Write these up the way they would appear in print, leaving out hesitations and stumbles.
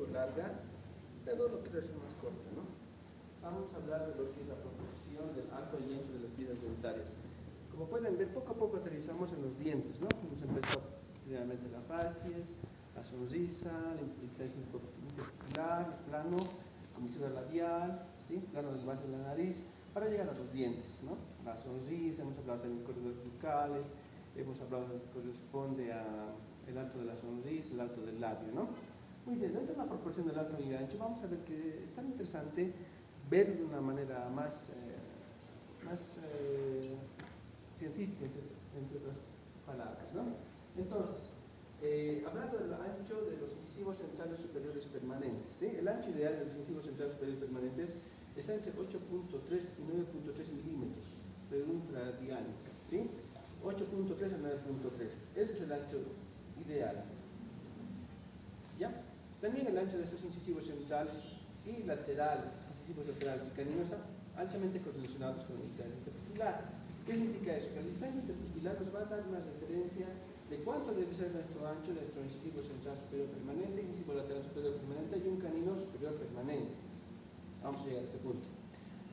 poco larga, pero lo quiero hacer más corta, ¿no? Vamos a hablar de lo que es la proporción del arco y ancho de las piedras dentarias. Como pueden ver, poco a poco aterrizamos en los dientes, ¿no? Hemos empezado primeramente la facies, la sonrisa, la inteligencia interpupilar, el plano, comisura labial, ¿sí? Plano del base de la nariz, para llegar a los dientes, ¿no? La sonrisa, hemos hablado también de corredores bucales, hemos hablado de lo que corresponde al alto de la sonrisa, el alto del labio, ¿no? Muy bien, dentro de la proporción del alto y ancho, vamos a ver que es tan interesante ver de una manera más científica, entre otras palabras, ¿no? Entonces, hablando del ancho de los incisivos centrales superiores permanentes, ¿sí? El ancho ideal de los incisivos centrales superiores permanentes está entre 8.3 y 9.3 milímetros, según la diámetro, ¿sí? 8.3 a 9.3, ese es el ancho ideal. ¿Ya? También el ancho de estos incisivos centrales y laterales, incisivos laterales y caninos, están altamente correlacionados con la distancia interpupilar. ¿Qué significa eso? Que la distancia interpupilar nos va a dar una referencia de cuánto debe ser nuestro ancho de nuestro incisivo central superior permanente, incisivo lateral superior permanente y un canino superior permanente. Vamos a llegar a ese punto.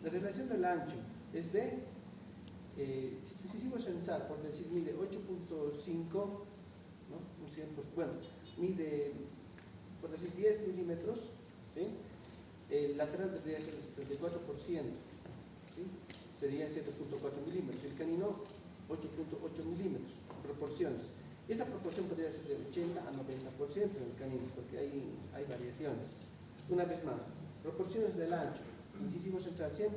La relación del ancho es de, si tu incisivo central, por decir, mide 8.5, ¿no? Un 100%, bueno, mide, por decir, 10 milímetros, ¿sí? El lateral debería ser el 74%, ¿sí? Sería 7.4 milímetros, el canino 8.8 milímetros, proporciones. Esa proporción podría ser de 80 a 90% en el canino, porque hay variaciones. Una vez más, proporciones del ancho, incisivo central 100%,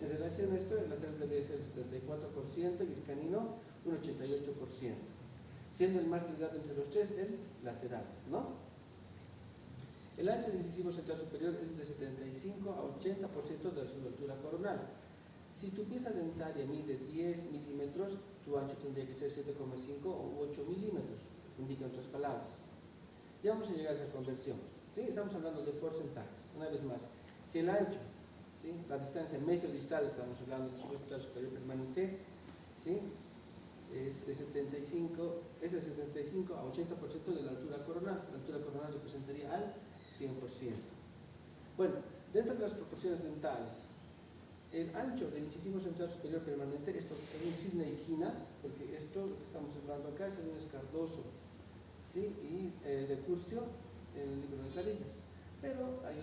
en relación a esto, el lateral debería ser el 74% y el canino un 88%, siendo el más delgado entre los tres el lateral, ¿no? El ancho del incisivo central superior es de 75 a 80% de su altura coronal. Si tu pieza dentaria mide 10 milímetros, tu ancho tendría que ser 7,5 o 8 milímetros, indica en otras palabras. Ya vamos a llegar a esa conversión, ¿sí? Estamos hablando de porcentajes. Una vez más, si el ancho, ¿sí? La distancia mesodistal, estamos hablando del incisivo central superior permanente, ¿sí? Es de 75 a 80% de la altura coronal. La altura coronal representaría al 100%. Bueno, dentro de las proporciones dentales, el ancho del incisivo central superior permanente, esto según Sidney y Quina, porque esto que estamos hablando acá es un Cardoso, ¿sí? Y de Curcio en el libro de Carillas. Pero hay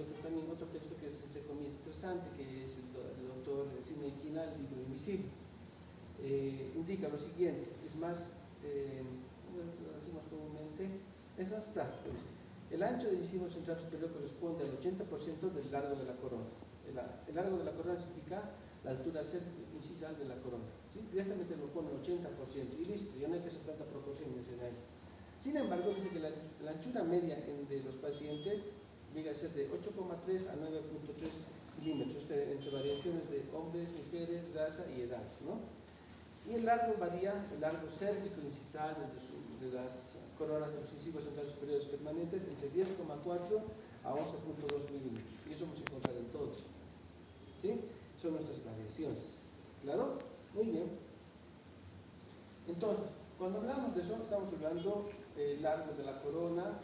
otro texto que es, entre comillas, interesante, que es el doctor Sidney y Quina, el libro invisible. Indica lo siguiente, es más, como lo decimos comúnmente, es más práctico. Dice, el ancho del incisivo central superior corresponde al 80% del largo de la corona. El largo de la corona significa la altura incisal de la corona, ¿sí? Directamente lo pone 80% y listo, ya no hay que hacer tanta proporción en ahí. Sin embargo, dice que la anchura media de los pacientes llega a ser de 8,3 a 9,3 milímetros, entre variaciones de hombres, mujeres, raza y edad, ¿no? Y el largo varía, el largo cérvico incisal de las coronas de los incisivos centrales superiores permanentes, entre 10,4 a 11,2 milímetros. Y eso vamos a encontrar en todos, ¿sí? Son nuestras variaciones. ¿Claro? Muy bien. Entonces, cuando hablamos de eso, estamos hablando del largo de la corona,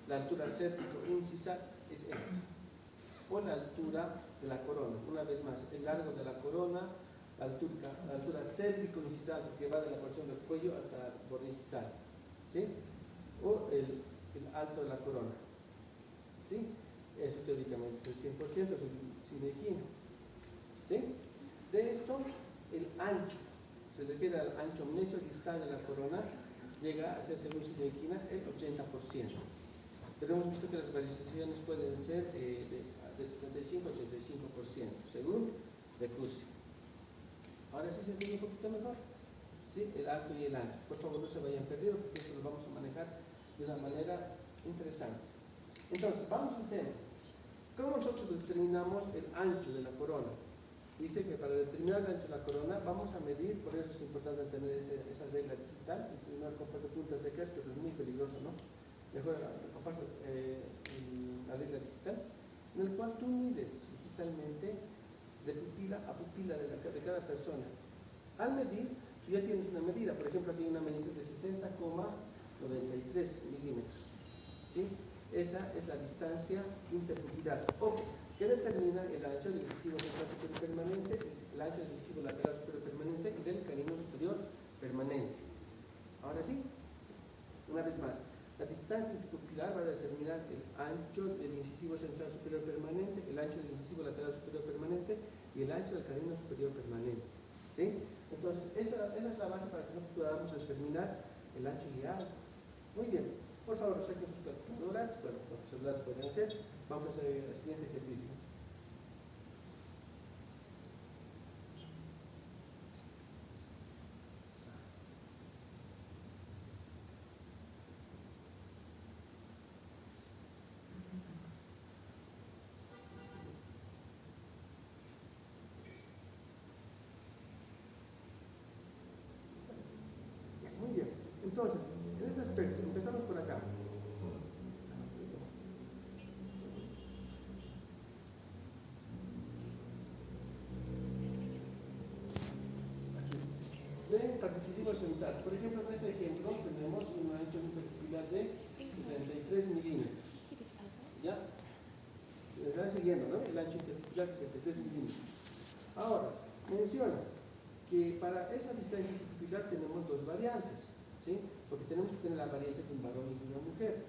la altura cérvico incisal es esta, o la altura de la corona. Una vez más, el largo de la corona, la altura cérvico-incisal, que va de la porción del cuello hasta el borde incisal, ¿sí? O el alto de la corona, ¿sí? Eso teóricamente es el 100%, es el Sidney-Quina, ¿sí? De esto, el ancho, se refiere al ancho mesodistal de la corona, llega a ser, según Sidney-Quina, el 80%. Pero hemos visto que las variaciones pueden ser de 75 a 85%, según de Curcio. Ahora sí se entiende un poquito mejor, ¿sí? El alto y el ancho. Por favor, no se vayan perdidos, porque esto lo vamos a manejar de una manera interesante. Entonces, vamos al tema. ¿Cómo nosotros determinamos el ancho de la corona? Dice que para determinar el ancho de la corona vamos a medir, por eso es importante tener esa regla digital, es una compás de puntas secas, pero es muy peligroso, ¿no? Mejor compás la regla digital, en el cual tú mides digitalmente de pupila a pupila de cada persona. Al medir, tú ya tienes una medida, por ejemplo aquí hay una medida de 60,93 milímetros, ¿sí? Esa es la distancia interpupilar. Ojo, que determina el ancho del incisivo central superior permanente, el ancho del incisivo lateral superior permanente y del canino superior permanente. Ahora sí, una vez más, la distancia interpupilar va a determinar el ancho del incisivo central superior permanente, el ancho del incisivo lateral superior permanente y el ancho del canino superior permanente. ¿Sí? Entonces, esa es la base para que nosotros podamos determinar el ancho ideal. Muy bien, por favor, saquen sus calculadoras, bueno, los celulares pueden hacer. Vamos a hacer el siguiente ejercicio. Muy bien, entonces, en este aspecto, empezamos por acá. Del incisivo central. Por ejemplo, en este ejemplo tenemos un ancho interpupilar de 63 milímetros. ¿Ya? Me van siguiendo, ¿no? El ancho interpupilar de 63 milímetros. Ahora, menciona que para esa distancia interpupilar tenemos dos variantes, ¿sí? Porque tenemos que tener la variante de un varón y de una mujer.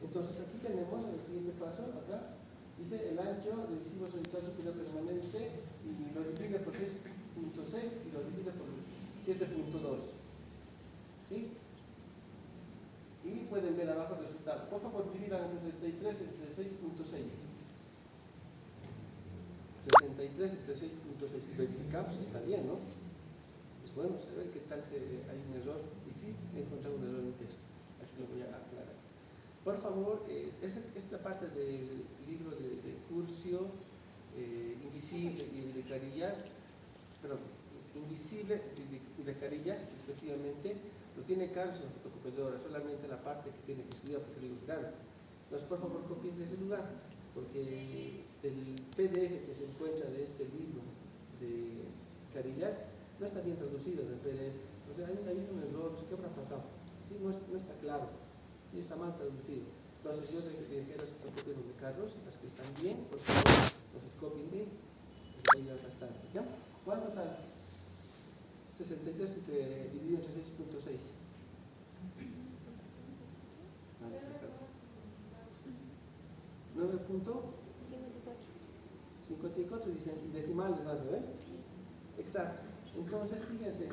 Entonces, aquí tenemos en el siguiente paso, acá, dice el ancho del incisivo central superior permanente y lo divide por 6.6 y lo divide por 7.2. ¿Sí? Y pueden ver abajo el resultado. Por favor, dividan 63 entre 6.6. 63 entre 6.6. Y verificamos si está bien, ¿no? Es bueno saber qué tal hay un error. Y sí, he encontrado un error en el texto. Así lo voy a aclarar. Por favor, esta parte es del libro de Curcio, Invisible y de Carillas, perdón, Invisible y de Carillas, respectivamente, lo tiene Carlos en la fotocopiadora, solamente la parte que tiene que estudiar porque le grande. Entonces, por favor, copien de ese lugar, porque el PDF que se encuentra de este libro de Carillas no está bien traducido en el PDF. O sea, hay un error, no sé qué habrá pasado. ¿Sí? No está claro, sí está mal traducido. Entonces, yo dejé las fotocopias de Carlos, las que están bien, por favor, entonces copien bien, les va a ayudar bastante. ¿Ya? ¿Cuánto sale? 63 dividido entre 6.6. 9.54 y decimales más, ¿no? Exacto. Entonces, fíjense,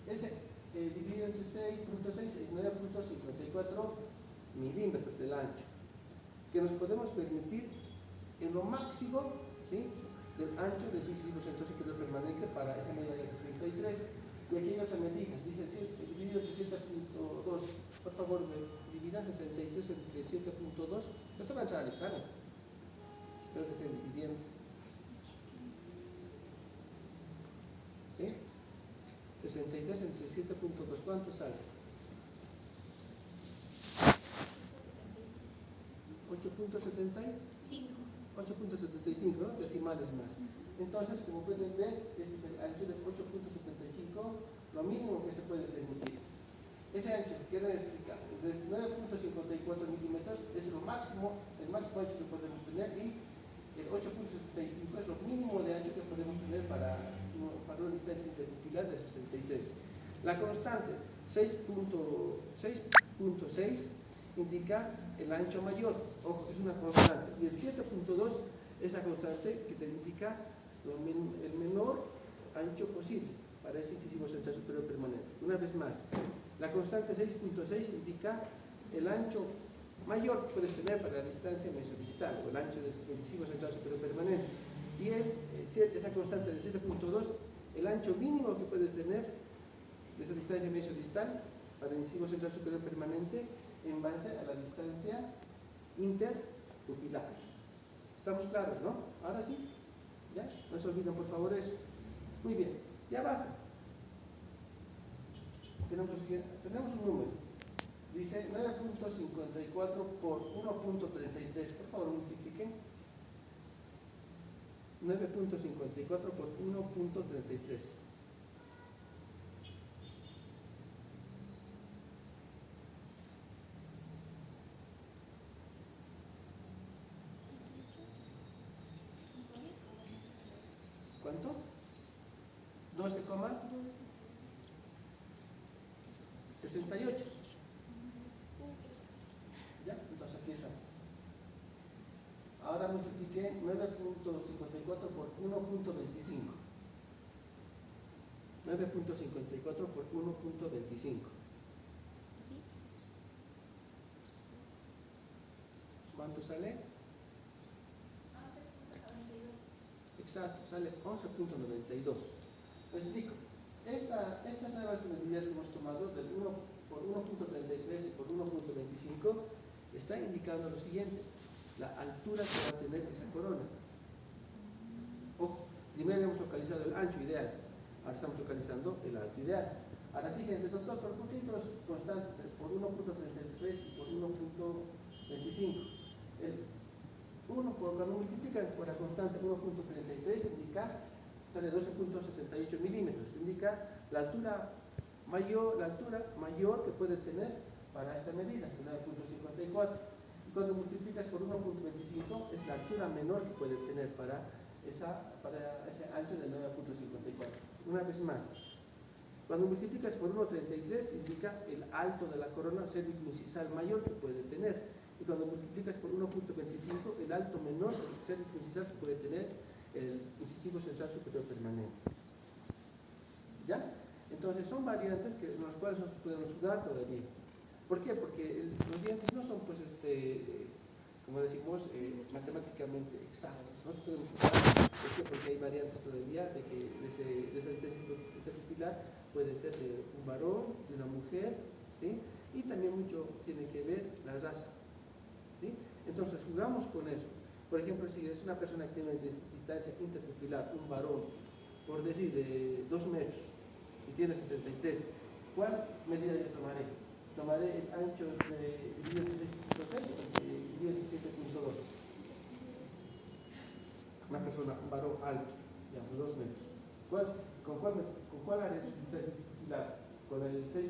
ese dividido entre 6.6 es 9.54 milímetros del ancho, que nos podemos permitir en lo máximo, ¿sí?, del ancho del incisivo central superior permanente para esa medida de 63. Y aquí hay otra medida, dice dividido entre 7.2. Por favor, dividan 63 entre 7.2. Esto va a entrar al examen. Espero que estén dividiendo. ¿Sí? 63 entre 7.2. ¿Cuánto sale? 8.75, ¿no? Decimales más. Entonces, como pueden ver, este es el ancho de 8.75, lo mínimo que se puede permitir. Ese ancho, quiero explicar, de 9.54 milímetros es lo máximo, el máximo ancho que podemos tener, y el 8.75 es lo mínimo de ancho que podemos tener para una distancia interpupilar de 63. La constante 6.6 indica el ancho mayor, ojo, es una constante, y el 7.2 es la constante que te indica el menor ancho posible para ese incisivo central superior permanente. Una vez más, la constante 6.6 indica el ancho mayor que puedes tener para la distancia mesodistal o el ancho del incisivo central superior permanente, y esa constante del 7.2 el ancho mínimo que puedes tener de esa distancia mesodistal para el incisivo central superior permanente en base a la distancia interpupilar. ¿Estamos claros, no? Ahora sí, ¿ya? No se olviden, por favor, eso. Muy bien, y abajo tenemos un número. Dice 9.54 por 1.33. Por favor, multipliquen. 9.54 por 1.33. 12,68. ¿Ya? Entonces aquí está. Ahora multipliqué 9.54 por 1.25. 9.54 por 1.25. ¿Cuánto sale? Exacto, sale 11.92. Me explico. Estas nuevas medidas que hemos tomado del 1 por 1.33 y por 1.25 están indicando lo siguiente: la altura que va a tener esa corona. Ojo, primero hemos localizado el ancho ideal, ahora estamos localizando el alto ideal. Ahora fíjense, doctor, ¿por qué dos constantes por 1.33 y por 1.25? Cuando multiplican por la constante 1.33 indica, sale 12.68 milímetros, indica la altura mayor que puede tener para esta medida, 9.54. Y cuando multiplicas por 1.25 es la altura menor que puede tener para ese ancho de 9.54. Una vez más, cuando multiplicas por 1.33 indica el alto de la corona cervicoincisal mayor que puede tener. Y cuando multiplicas por 1.25, el alto menor del cervicoincisal que puede tener el incisivo central superior permanente. ¿Ya? Entonces son variantes en las cuales nosotros podemos jugar todavía. ¿Por qué? Porque los dientes no son, pues, como decimos, matemáticamente exactos. Nosotros podemos jugar. ¿Por qué? Porque hay variantes todavía de que de esa distancia interpupilar puede ser de un varón, de una mujer, ¿sí? Y también mucho tiene que ver la raza. ¿Sí? Entonces jugamos con eso. Por ejemplo, si es una persona que tiene una distancia interpupilar, un varón, por decir, de 2 metros y tiene 63, ¿cuál medida yo tomaré? Tomaré el ancho dividido entre 6.6 o dividido entre 7.2. Una persona, un varón alto, digamos 2 metros. ¿Con cuál haré su distancia interpupilar? ¿Con el 6.6 o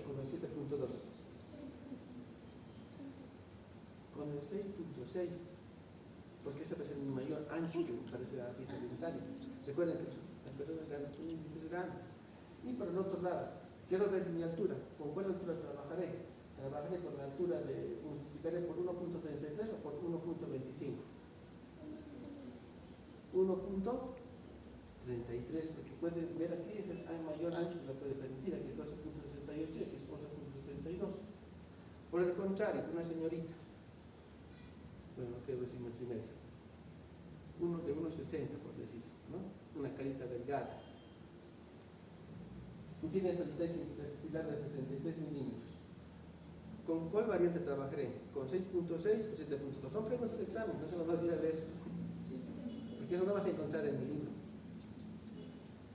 con el 7.2? Con el 6.6, porque ese va a ser mi mayor ancho que me parece la pieza dentaria. Recuerden que las personas grandes tienen dientes grandes. Y por el otro lado, quiero ver mi altura. ¿Con cuál altura trabajaré? Trabajaré con la altura multiplicaré por 1.33 o por 1.25. 1.33, porque pueden ver aquí es el mayor ancho que me puede permitir. Aquí es 12.68 y aquí es 11.62. Por el contrario, una señorita, bueno, quiero decir metro y medio, uno de 1,60 por decir, ¿no? Una carita delgada, y tiene esta distancia interpupilar de 63 milímetros. ¿Con cuál variante trabajaré? ¿Con 6.6 o 7.2? Son preguntas de examen, no se nos va a olvidar de eso, porque eso no vas a encontrar en mi libro.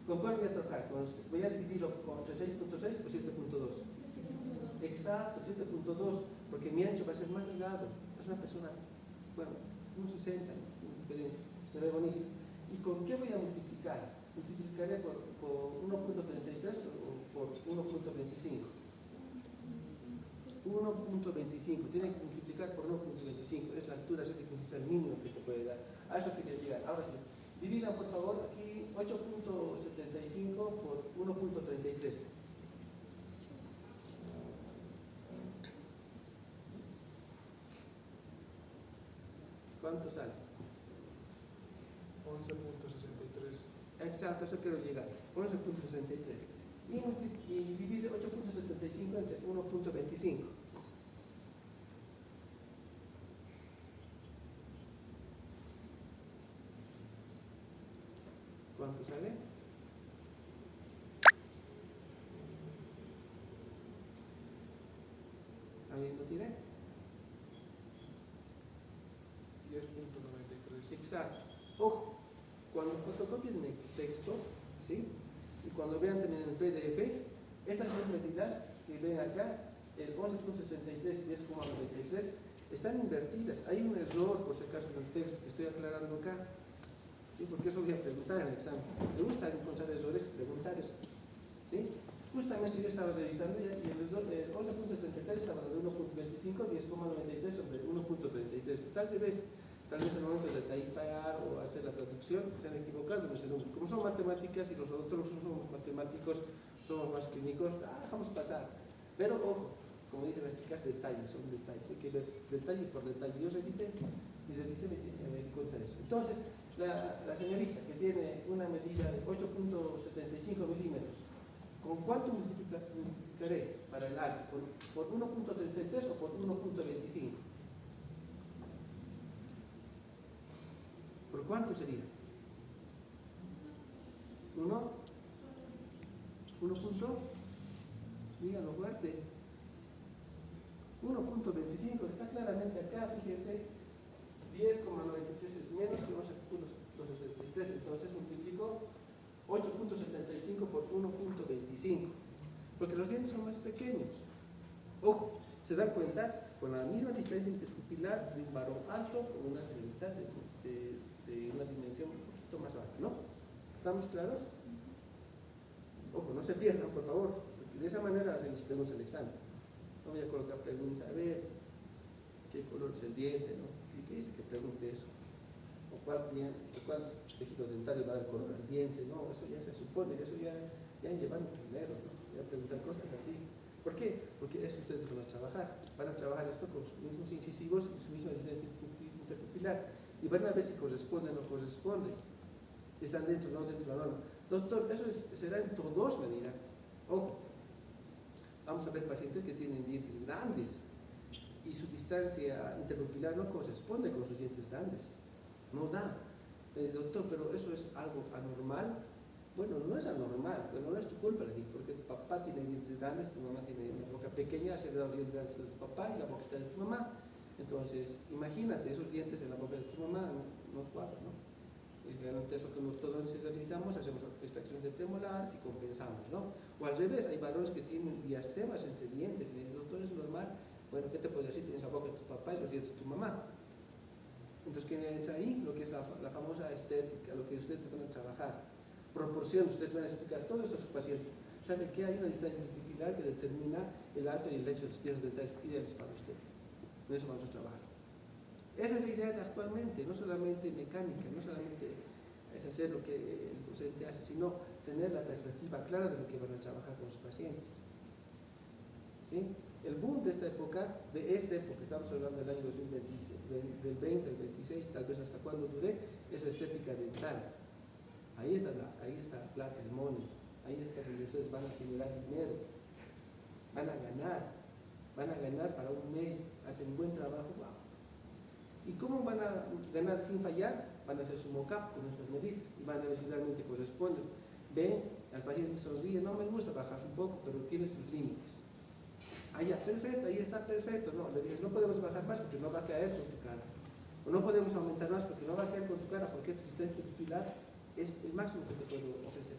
¿Con cuál voy a trabajar? Voy a dividirlo entre 6.6 o 7.2. Exacto, 7.2, porque mi ancho va a ser más delgado. Es una persona, bueno, 1,60, diferencia, se ve bonito. ¿Y con qué voy a multiplicar? Multiplicaré por 1.33 o por 1.25. 1.25, tiene que multiplicar por 1.25, es la altura cervicoincisal mínima que te puede dar. A eso quería llegar. Ahora sí, dividan por favor aquí 8.75 por 1.33. ¿Cuánto sale? 11.63. Exacto, eso quiero llegar. 11.63. Y divide 8.75 entre 1.25. ¿Cuánto sale? ¿Alguien lo tiene? 10.93. Exacto. Ojo, cuando fotocopien el texto, ¿sí? Y cuando vean también el PDF, estas dos medidas que ven acá, el 11.63 y 10.93, están invertidas. Hay un error, por si acaso, en el texto que estoy aclarando acá. ¿Sí? Porque eso voy a preguntar en el examen. Me gusta encontrar errores, preguntar eso. ¿Sí? Justamente yo estaba revisando y el 11.63 estaba de 1.25 y 10.93 sobre 1.33. Tal vez tal vez al momento de typear o hacer la traducción se han equivocado en ese número. Como son matemáticas y los odontólogos no somos matemáticos, somos más clínicos, dejamos pasar. Pero ojo, como dicen las chicas, detalles, son detalles, hay que ver detalle por detalle. Yo revisé y me di cuenta de eso. Entonces, la señorita que tiene una medida de 8.75 milímetros, ¿con cuánto multiplicaré para el alto? ¿Por 1.33 o por 1.25? ¿Por cuánto sería? ¿1? Díganlo fuerte. 1.25, está claramente acá, fíjense, 10,93 es menos que 11.263, entonces multiplico 8.75 por 1.25, porque los dientes son más pequeños. Ojo, se dan cuenta, con la misma distancia interpupilar de un varón alto con una señorita de una dimensión un poquito más baja, ¿no? ¿Estamos claros? Ojo, no se pierdan, por favor, porque de esa manera hacemos el examen. No voy a colocar preguntas, a ver qué color es el diente, ¿no? ¿Qué dice que pregunte eso? ¿O cuál tejido dentario va a dar color al diente? No, eso ya se supone, eso ya llevan primero, ¿no? Ya preguntar cosas así. ¿Por qué? Porque eso ustedes van a trabajar esto con sus mismos incisivos y su misma distancia interpupilar, y van a ver si corresponde o no corresponde. Están dentro o no dentro de la norma. Doctor, eso será en todos, me dirán. Ojo, vamos a ver pacientes que tienen dientes grandes y su distancia interpupilar no corresponde con sus dientes grandes. No da. Doctor, pero eso es algo anormal. Bueno, no es anormal, pero no es tu culpa, le digo, porque tu papá tiene dientes grandes, tu mamá tiene una boca pequeña, se le da los dientes grandes de tu papá y la boquita de tu mamá. Entonces, imagínate, esos dientes en la boca de tu mamá no cuadran, ¿no? Y realmente eso que nosotros realizamos, hacemos extracciones de premolares y compensamos, ¿no? O al revés, hay varones que tienen diastemas entre dientes y le dicen, doctor, ¿es normal? Bueno, ¿qué te puedo decir? Tienes la boca de tu papá y los dientes de tu mamá. Entonces, ¿qué entra ahí? Lo que es la famosa estética, lo que ustedes van a trabajar. Proporciones, ustedes van a explicar todo eso a sus pacientes. ¿Sabe que hay una distancia pupilar que determina el alto y el ancho de las piezas dentales ideales para usted? En eso vamos a trabajar. Esa es la idea de actualmente, no solamente mecánica, no solamente es hacer lo que el docente hace, sino tener la perspectiva clara de lo que van a trabajar con sus pacientes. ¿Sí? El boom de esta época, estamos hablando del año 2026, del 20 al 26, tal vez hasta cuando dure, es la estética dental. Ahí está la plata, el money, ahí está donde ustedes van a generar dinero, van a ganar para un mes, hacen buen trabajo, wow. ¿Y cómo van a ganar sin fallar? Van a hacer su mock-up con nuestras medidas y van a ver si realmente corresponden. Ven, al paciente sonríe, no me gusta, bajas un poco, pero tienes tus límites. Allá, perfecto, ahí está perfecto. No, le dices, no podemos bajar más porque no va a caer con tu cara. O no podemos aumentar más porque no va a caer con tu cara, porque tu distancia pupilar es el máximo que te puedo ofrecer.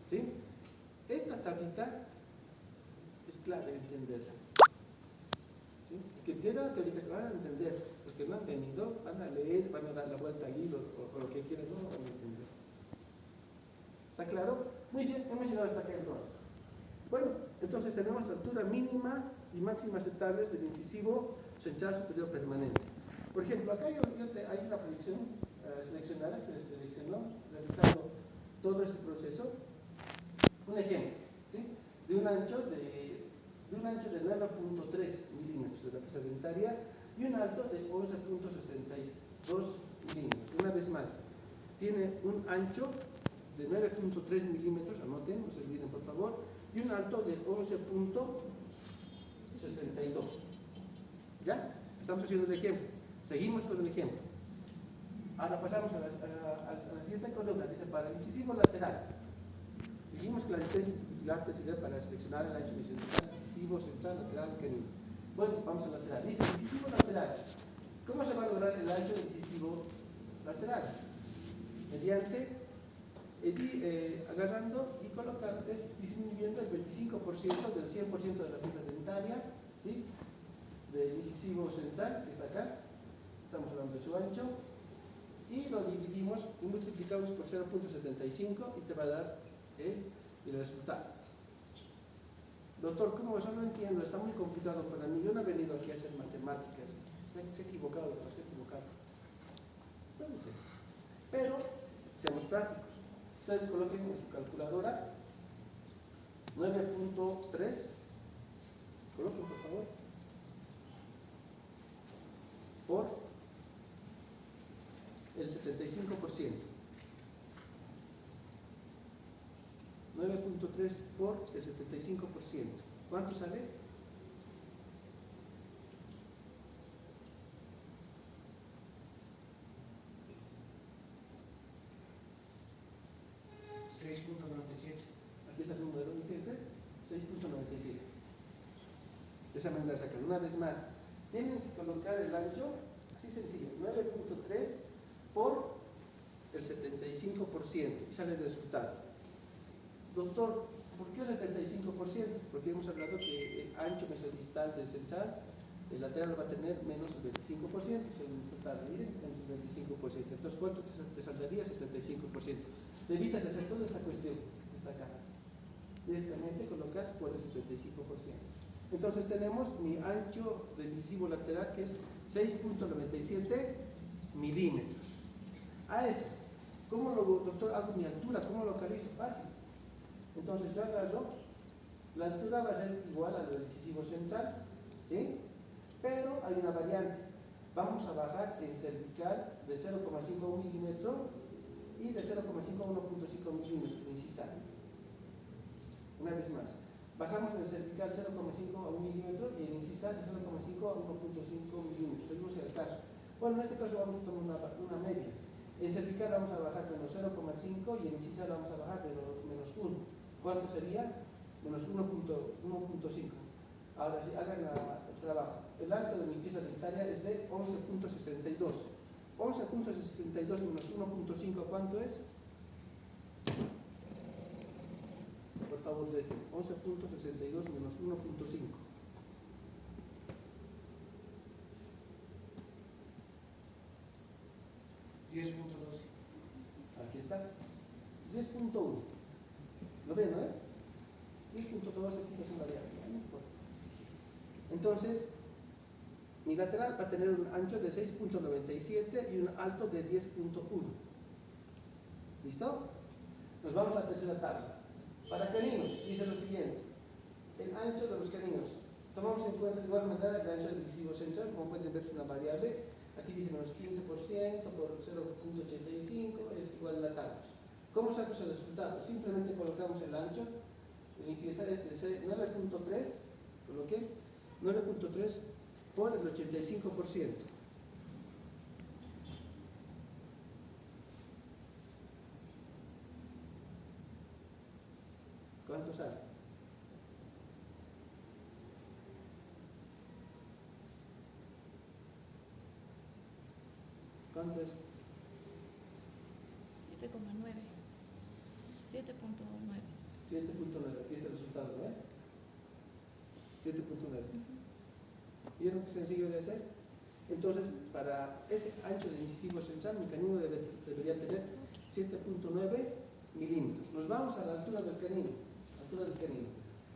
¿Sí? Esta tablita es clave entenderla. ¿Sí? Los que entiendan la teoría se van a entender. Los que no han venido van a leer, van a dar la vuelta al hilo o lo que quieran, no van a entender. ¿Está claro? Muy bien, hemos llegado hasta acá entonces. Bueno, entonces tenemos la altura mínima y máxima aceptables del incisivo central superior permanente. Por ejemplo, acá hay una proyección seleccionada, que se seleccionó realizando todo este proceso. Un ejemplo, ¿sí? de un ancho de 9.3 milímetros de la pieza dentaria y un alto de 11.62 milímetros. Una vez más, tiene un ancho de 9.3 milímetros, anoten, no se olviden por favor, y un alto de 11.62. ¿Ya? Estamos haciendo el ejemplo. Seguimos con el ejemplo. Ahora pasamos a la siguiente columna. Dice para el incisivo lateral. Dijimos que la distancia pupilar te sirve para seleccionar el ancho horizontal, incisivo, central, lateral, canino. Bueno, vamos al lateral. Dice incisivo lateral. ¿Cómo se va a lograr el ancho del incisivo lateral? Mediante agarrando y colocando, disminuyendo el 25% del 100% de la pieza dentaria, ¿sí? Del incisivo central, que está acá, estamos hablando de su ancho, y lo dividimos y multiplicamos por 0.75 y te va a dar el resultado. Doctor, ¿cómo eso no entiendo? Está muy complicado para mí, yo no he venido aquí a hacer matemáticas. Se ha equivocado, doctor, se ha equivocado. Puede ser. Pero, seamos prácticos. Ustedes coloquen en su calculadora 9.3. Coloquen, por favor. Por el 75%. 9.3 por el 75%. ¿Cuánto sale? 6.97. Aquí está el número, fíjense, 6.97. De esa manera sacan. Una vez más, tienen que colocar el ancho, así sencillo, 9.3 por el 75% y sale el resultado. Doctor, ¿por qué el 75%? Porque hemos hablado que el ancho mesodistal del central, el lateral va a tener menos del 25%, según el total, miren, menos del 25%. Entonces, ¿cuánto te saldría? 75%. Te evitas de hacer toda esta cuestión, esta acá. Directamente colocas por el 75%. Entonces tenemos mi ancho del incisivo lateral, que es 6.97 milímetros. A eso, ¿cómo lo, doctor, hago mi altura? ¿Cómo lo localizo? Fácil. Entonces yo agarro, la altura va a ser igual a lo del incisivo central, ¿sí? Pero hay una variante. Vamos a bajar en cervical de 0,5 a 1 milímetro y de 0,5 a 1.5 milímetros de incisal. Una vez más, bajamos en cervical 0,5 a 1 milímetro y en incisal de 0,5 a 1.5 milímetros, según sea el caso. Bueno, en este caso vamos a tomar una media. En cervical vamos a bajar menos 0,5 y en incisal vamos a bajar menos 1. ¿Cuánto sería? Menos 1.5. Ahora sí, hagan el trabajo. El alto de mi pieza dentaria es de 11.62. 11.62 menos 1.5, ¿cuánto es? Por favor, 11.62 menos 1.5. Aquí está. 10.1. ¿Lo ven, no? 10.2 aquí no es una variable, no importa. Entonces, mi lateral va a tener un ancho de 6.97 y un alto de 10.1. ¿Listo? Nos vamos a la tercera tabla. Para caninos, dice lo siguiente. El ancho de los caninos. Tomamos en cuenta de igual manera el ancho del incisivo central, como pueden ver es una variable. Aquí dice menos 15% por 0.85 es igual a la tabla. ¿Cómo sacamos el resultado? Simplemente colocamos el ancho. Mi pieza es de 9.3, coloqué 9.3 por el 85%. ¿Cuánto sale? ¿Cuánto es? 7,9. 7.9. 7.9, aquí está el resultado, ¿no? 7.9. ¿Vieron qué sencillo de hacer? Entonces, para ese ancho del incisivo central, mi canino debería tener 7.9 milímetros. Nos vamos a la altura del canino.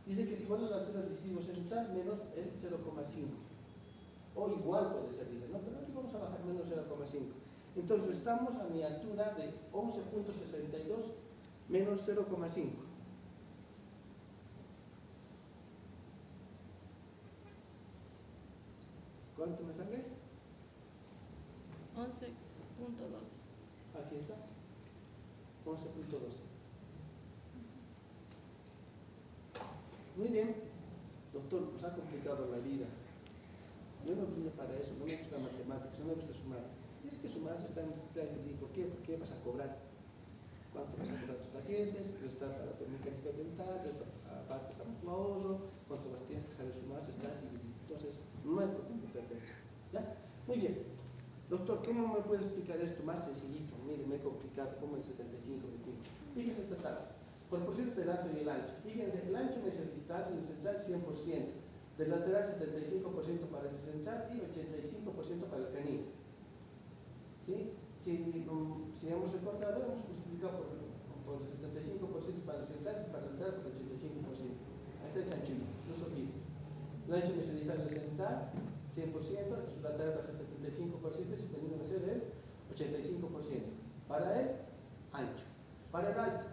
Dice que es igual a la altura del incisivo central menos el 0,5. O igual puede ser, ¿no? Pero aquí vamos a bajar menos 0,5. Entonces, estamos a mi altura de 11.62 menos 0,5. ¿Cuánto me sale? 11.12. Aquí está. 11.12. Muy bien. Doctor, nos ha complicado la vida. Yo no vine para eso, no me gusta matemáticas, no me gusta sumar. Tienes que sumar, está en ¿por qué? ¿Por qué vas a cobrar? ¿Cuánto vas a cobrar a tus pacientes? Restar para tu mecánica dental, restar aparte para tu ahorro, cuánto vas tienes que saber sumar, restar y dividir. Entonces, no hay por qué perderse. ¿Ya? Muy bien. Doctor, ¿cómo me puedes explicar esto más sencillito? Mire, me he complicado, como el 75, 25. Fíjense esta tabla. Proporciones del alto y el ancho. Fíjense, el ancho mesodistal en el central 100%. Del lateral 75% para el central y 85% para el canino. ¿Sí? Si hemos recortado, hemos multiplicado por el 75% para el central y para el lateral por el 85%. Ahí está el chanchullo, no se olvide. El ancho mesodistal del central 100%, su lateral va a ser 75% y su pendiente va a ser del 85%. Para el ancho. Para el alto,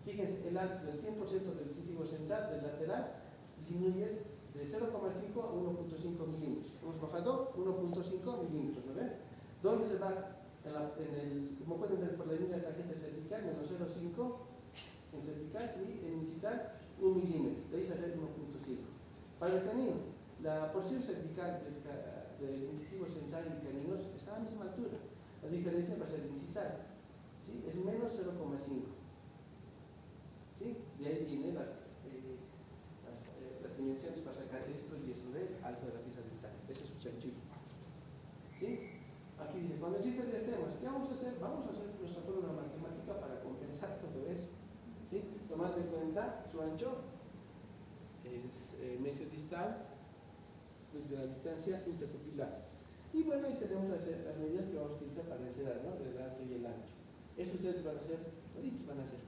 fíjense, el alto del 100% del incisivo central, del lateral, disminuyes de 0,5 a 1,5 milímetros. Hemos bajado 1,5 milímetros, ¿no ven? ¿Dónde se va? Como pueden ver por la línea de tarjeta cervical, menos 0,5 en cervical y en incisal 1 milímetro. De ahí sale 1,5. Para el canino, la porción cervical del incisivo central y caninos está a la misma altura. La diferencia va a ser incisal, ¿sí? Es menos 0,5. ¿Sí? De ahí vienen las dimensiones para sacar esto y eso del alto de la pieza dental. Ese es su chanchillo. ¿Sí? Aquí dice, cuando existen tres temas, ¿qué vamos a hacer? Vamos a hacer nuestra fórmula matemática para compensar todo eso. ¿Sí? Tomando en cuenta su ancho es mesiodistal de la distancia interpupilar. Y bueno, ahí tenemos las medidas que vamos a utilizar para encerrar, ¿no? El alto y el ancho. Eso ustedes van a hacer, lo dicho, van a hacer.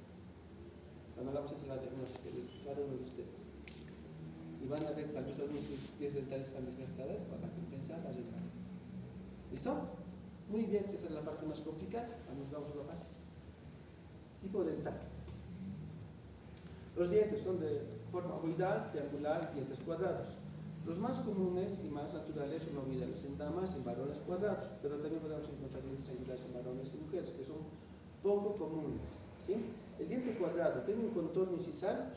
Cuando hagamos la diagnóstica de cada uno de ustedes. Y van a ver tal vez algunas piezas dentales están desgastadas para compensar, arreglar. ¿Listo? Muy bien, esta es la parte más complicada. Vamos a lo fácil. Tipo dental. Los dientes son de forma ovoidal, triangular, dientes cuadrados. Los más comunes y más naturales son ovoidales en damas y en varones cuadrados, pero también podemos encontrar dientes triangulares en varones y mujeres, que son poco comunes. ¿Sí? El diente cuadrado tiene un contorno incisal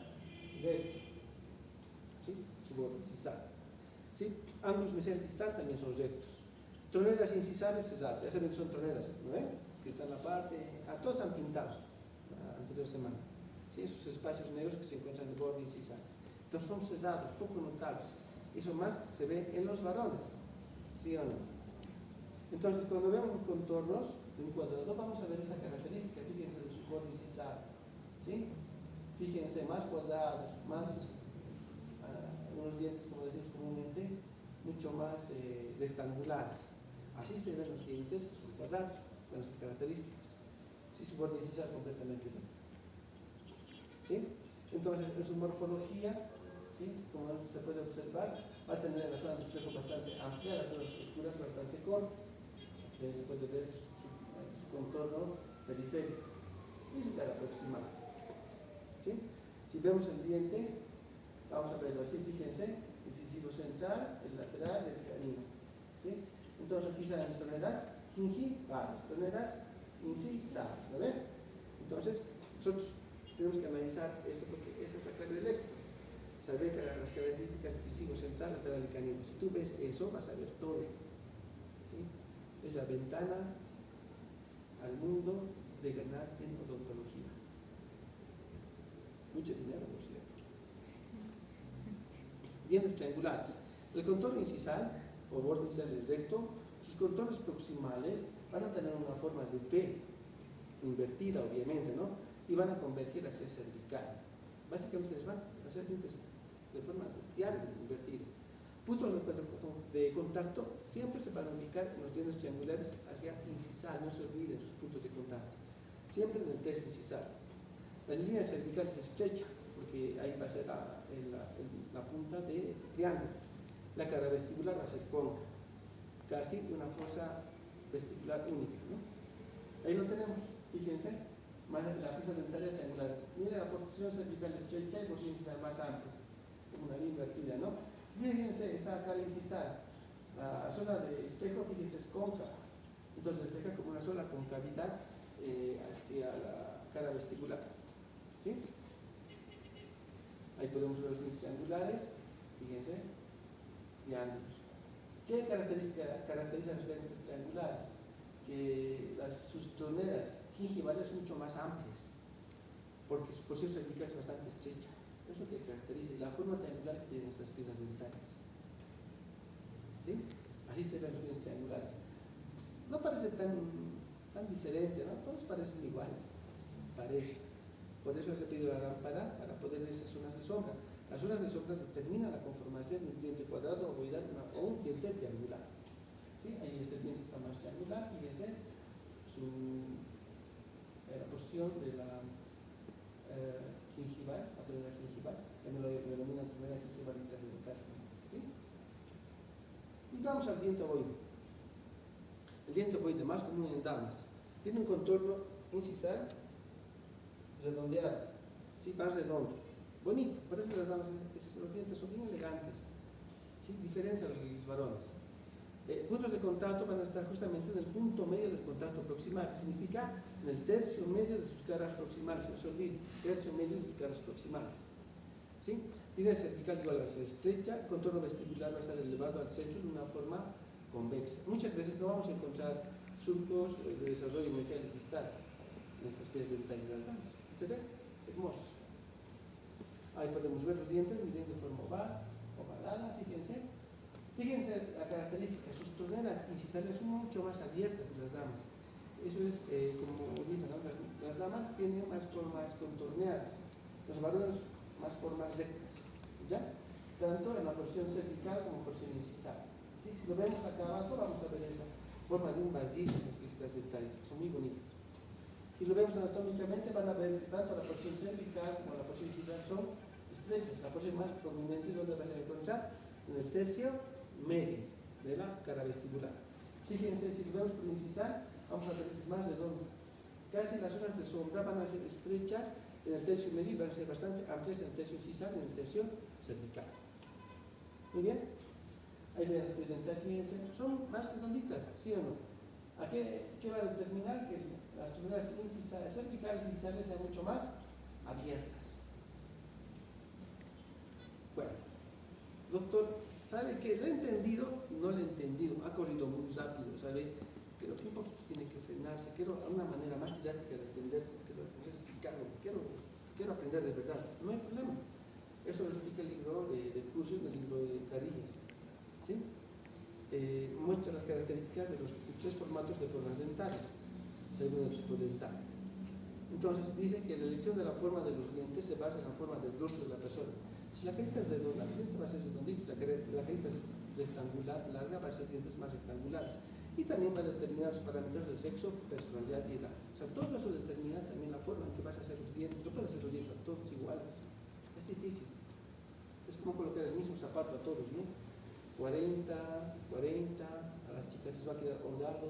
recto. ¿Sí? Su borde incisal. ¿Sí? Ángulos mesial distal también son rectos. Troneras incisales cerradas, ya saben que son troneras, ¿no ven? Que está en la parte, a todos han pintado la anterior semana. ¿Sí? Esos espacios negros que se encuentran en el borde incisal. Entonces son cerrados, poco notables. Eso más se ve en los varones, ¿sí o no? Entonces, cuando vemos los contornos de un cuadrado, vamos a ver esa característica. Fíjense de su borde incisal, ¿sí? Fíjense, más cuadrados, más unos dientes, como decimos comúnmente, mucho más rectangulares. Así se ven los dientes que son cuadrados, con esas características. ¿Sí? Su borde incisal completamente recto. ¿Sí? Entonces, en su morfología, ¿sí? Como se puede observar, va a tener la zona de espejo bastante amplia, las zonas oscuras bastante cortas. Se puede ver su contorno periférico y su cara proximal. ¿Sí? Si vemos el diente, vamos a verlo así, fíjense, el incisivo central, el lateral, el canino. ¿Sí? Entonces aquí están las troneras gingivales, troneras incisales, ¿no ven? Entonces, nosotros tenemos que analizar esto porque esa es la clave del éxito. Saber las características del incisivo central, lateral y canino. Si tú ves eso, vas a ver todo. ¿Sí? Es la ventana al mundo de ganar en odontología. Mucho dinero, por cierto. Dientes triangulares. El contorno incisal, o borde incisal es recto, sus contornos proximales van a tener una forma de V, invertida obviamente, ¿no? Y van a converger hacia cervical. Básicamente les van a hacer dientes de forma de triángulo invertido. Puntos de contacto siempre se van a ubicar en los dientes triangulares hacia incisal, no se olviden sus puntos de contacto. Siempre en el texto incisal. La línea cervical se estrecha, porque ahí va a ser la punta de triángulo. La cara vestibular va a ser cóncava, casi una fosa vestibular única, ¿no? Ahí lo tenemos, fíjense, la pieza dentaria triangular. Miren la porción cervical estrecha y porción incisal más amplia, como una línea invertida, ¿no? Fíjense, esta cara incisal, la zona de espejo, fíjense, es cóncava. Entonces refleja como una sola concavidad hacia la cara vestibular. ¿Sí? Ahí podemos ver los dientes triangulares, fíjense, triángulos. ¿Qué caracteriza los dientes triangulares? Que sus troneras gingivales son mucho más amplias, porque su porción cervical es bastante estrecha. Es lo que caracteriza y la forma triangular que tienen estas piezas dentales. ¿Sí? Así se ven los dientes triangulares. No parece tan diferente, ¿no? Todos parecen iguales. Parece. Por eso se pide la lámpara para poder ver esas zonas de sombra. Las zonas de sombra determinan la conformación de un diente cuadrado ovoidal o un diente triangular. ¿Sí? Ahí este diente está más triangular, fíjense, la porción de la gingival, la tonera gingival, también lo denominan tonera gingival interdental. ¿Sí? Y vamos al diente ovoide. El diente ovoide más común en damas tiene un contorno incisal redondeado, ¿sí? Más redondo, bonito. Por eso las damas, los dientes son bien elegantes, ¿sí? Diferencia a los varones. Puntos de contacto van a estar justamente en el punto medio del contacto proximal, significa en el tercio medio de sus caras proximales, no se olvide, tercio medio de sus caras proximales, ¿sí? Línea cervical igual va a ser estrecha, el contorno vestibular va a estar elevado al centro de una forma convexa. Muchas veces no vamos a encontrar surcos de desarrollo mesial y distal en estas piezas de detalle de las damas. ¿Se ve? Hermoso. Ahí podemos ver los dientes, miren de forma ovalada, fíjense. Fíjense la característica, sus torneras incisales son mucho más abiertas de las damas. Eso es, como dicen, ¿no? Las damas tienen más formas contorneadas, los varones más formas rectas, ¿ya? Tanto en la porción cervical como porción incisal. ¿Sí? Si lo vemos acá abajo, vamos a ver esa forma de un vacío en las piezas de detalle, son muy bonitas. Si lo vemos anatómicamente, van a ver que tanto la porción cervical como la porción incisal son estrechas. La porción más prominente, ¿dónde vas a encontrar? En el tercio medio de la cara vestibular. Fíjense, si lo vemos por incisal, vamos a ver que es más redondo. Casi las zonas de sombra van a ser estrechas en el tercio medio y van a ser bastante amplias en el tercio incisal y en el tercio cervical. Muy bien. Ahí ven las presentaciones, fíjense, son más redonditas, ¿sí o no? ¿A qué va a determinar? Que las torneras cervicales y incisales sean mucho más abiertas. Bueno, doctor, ¿sabe que lo he entendido y no lo he entendido? Ha corrido muy rápido, ¿sabe? Creo que un poquito tiene que frenarse. Quiero una manera más didáctica de entender porque lo he explicado. Quiero aprender de verdad. No hay problema. Eso lo explica el libro de cursos, el libro de Carillas, ¿sí? Muestra las características de los tres formatos de formas dentales, según el tipo dental. Entonces dice que la elección de la forma de los dientes se basa en la forma del rostro de la persona. Si la carita es redonda, los dientes van a ser redonditos. La carita es rectangular, larga, va a ser dientes más rectangulares. Y también va a determinar los parámetros del sexo, personalidad y edad. O sea, todo eso determina también la forma en que vas a hacer los dientes. No puedes hacer los dientes a todos iguales. Es difícil. Es como colocar el mismo zapato a todos, ¿no? 40, a las chicas les va a quedar holgado,